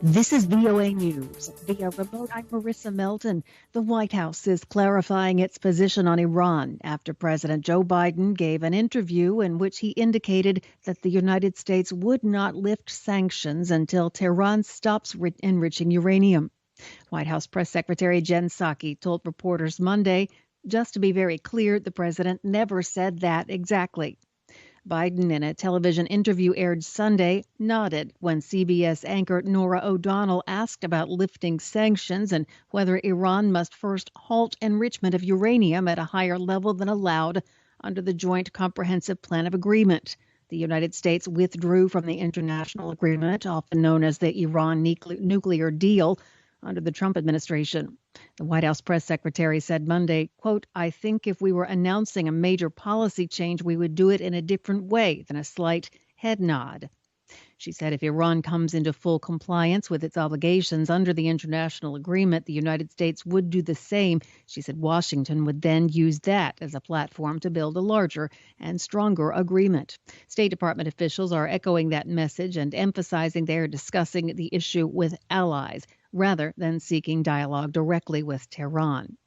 This is VOA News. Via remote, I'm Marissa Melton. The White House is clarifying its position on Iran after President Joe Biden gave an interview in which he indicated that the United States would not lift sanctions until Tehran stops enriching uranium. White House Press Secretary Jen Psaki told reporters Monday, just to be very clear, the president never said that exactly. Biden, in a television interview aired Sunday, nodded when CBS anchor Norah O'Donnell asked about lifting sanctions and whether Iran must first halt enrichment of uranium at a higher level than allowed under the Joint Comprehensive Plan of Agreement. The United States withdrew from the international agreement, often known as the Iran nuclear deal, under the Trump administration. The White House press secretary said Monday, quote, "I think if we were announcing a major policy change, we would do it in a different way than a slight head nod." She said if Iran comes into full compliance with its obligations under the international agreement, the United States would do the same. She said Washington would then use that as a platform to build a larger and stronger agreement. State Department officials are echoing that message and emphasizing they are discussing the issue with allies rather than seeking dialogue directly with Tehran.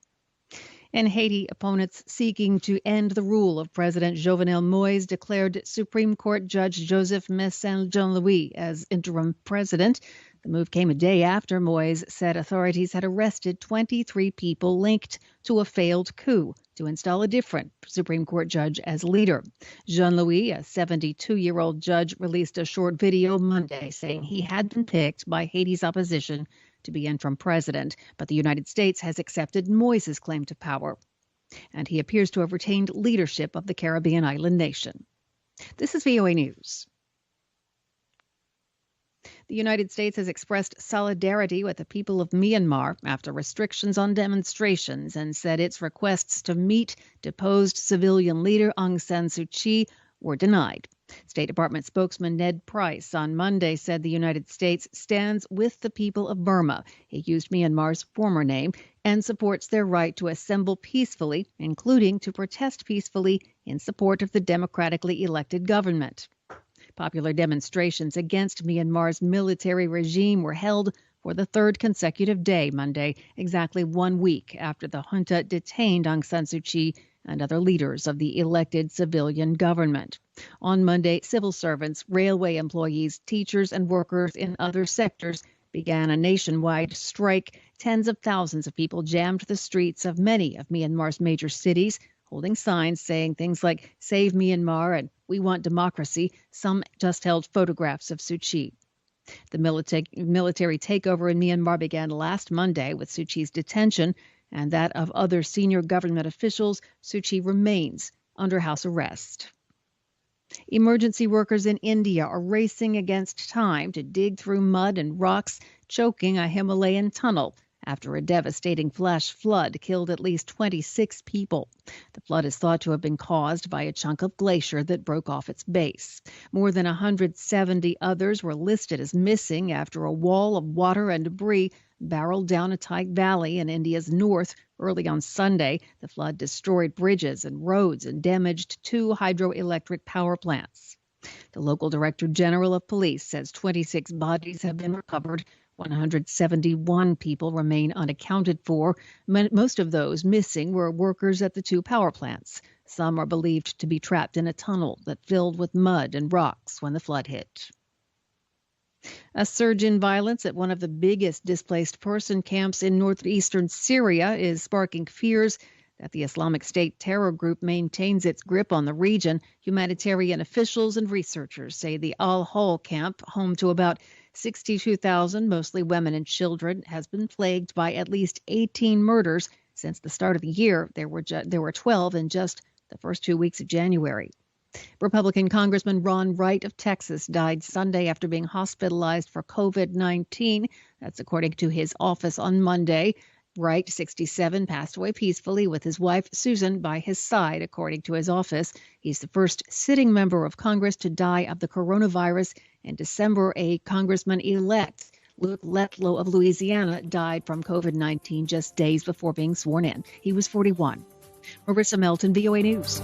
In Haiti, opponents seeking to end the rule of President Jovenel Moïse declared Supreme Court Judge Joseph Messin-Jean-Louis as interim president. The move came a day after Moïse said authorities had arrested 23 people linked to a failed coup to install a different Supreme Court judge as leader. Jean-Louis, a 72-year-old judge, released a short video Monday saying he had been picked by Haiti's opposition to be interim president, but the United States has accepted Moïse's claim to power, and he appears to have retained leadership of the Caribbean island nation. This is VOA News. The United States has expressed solidarity with the people of Myanmar after restrictions on demonstrations and said its requests to meet deposed civilian leader Aung San Suu Kyi were denied. State Department spokesman Ned Price on Monday said the United States stands with the people of Burma, he used Myanmar's former name, and supports their right to assemble peacefully, including to protest peacefully in support of the democratically elected government. Popular demonstrations against Myanmar's military regime were held for the third consecutive day Monday, exactly 1 week after the junta detained Aung San Suu Kyi and other leaders of the elected civilian government. On Monday, civil servants, railway employees, teachers, and workers in other sectors began a nationwide strike. Tens of thousands of people jammed the streets of many of Myanmar's major cities, holding signs saying things like "Save Myanmar" and "We want democracy." Some just held photographs of Suu Kyi. The military takeover in Myanmar began last Monday with Suu Kyi's detention and that of other senior government officials. Suu Kyi remains under house arrest. Emergency workers in India are racing against time to dig through mud and rocks, choking a Himalayan tunnel after a devastating flash flood killed at least 26 people. The flood is thought to have been caused by a chunk of glacier that broke off its base. More than 170 others were listed as missing after a wall of water and debris barreled down a tight valley in India's north early on Sunday. The flood destroyed bridges and roads and damaged 2 hydroelectric power plants. The local director general of police says 26 bodies have been recovered. 171 people remain unaccounted for. Most of those missing were workers at the 2 power plants. Some are believed to be trapped in a tunnel that filled with mud and rocks when the flood hit. A surge in violence at one of the biggest displaced person camps in northeastern Syria is sparking fears that the Islamic State terror group maintains its grip on the region. Humanitarian officials and researchers say the Al-Hol camp, home to about 62,000, mostly women and children, has been plagued by at least 18 murders since the start of the year. There were 12 in just the first 2 weeks of January. Republican Congressman Ron Wright of Texas died Sunday after being hospitalized for COVID-19. That's according to his office on Monday. Wright, 67, passed away peacefully with his wife, Susan, by his side, according to his office. He's the first sitting member of Congress to die of the coronavirus. In December, a congressman-elect, Luke Letlow of Louisiana, died from COVID-19 just days before being sworn in. He was 41. Marissa Melton, VOA News.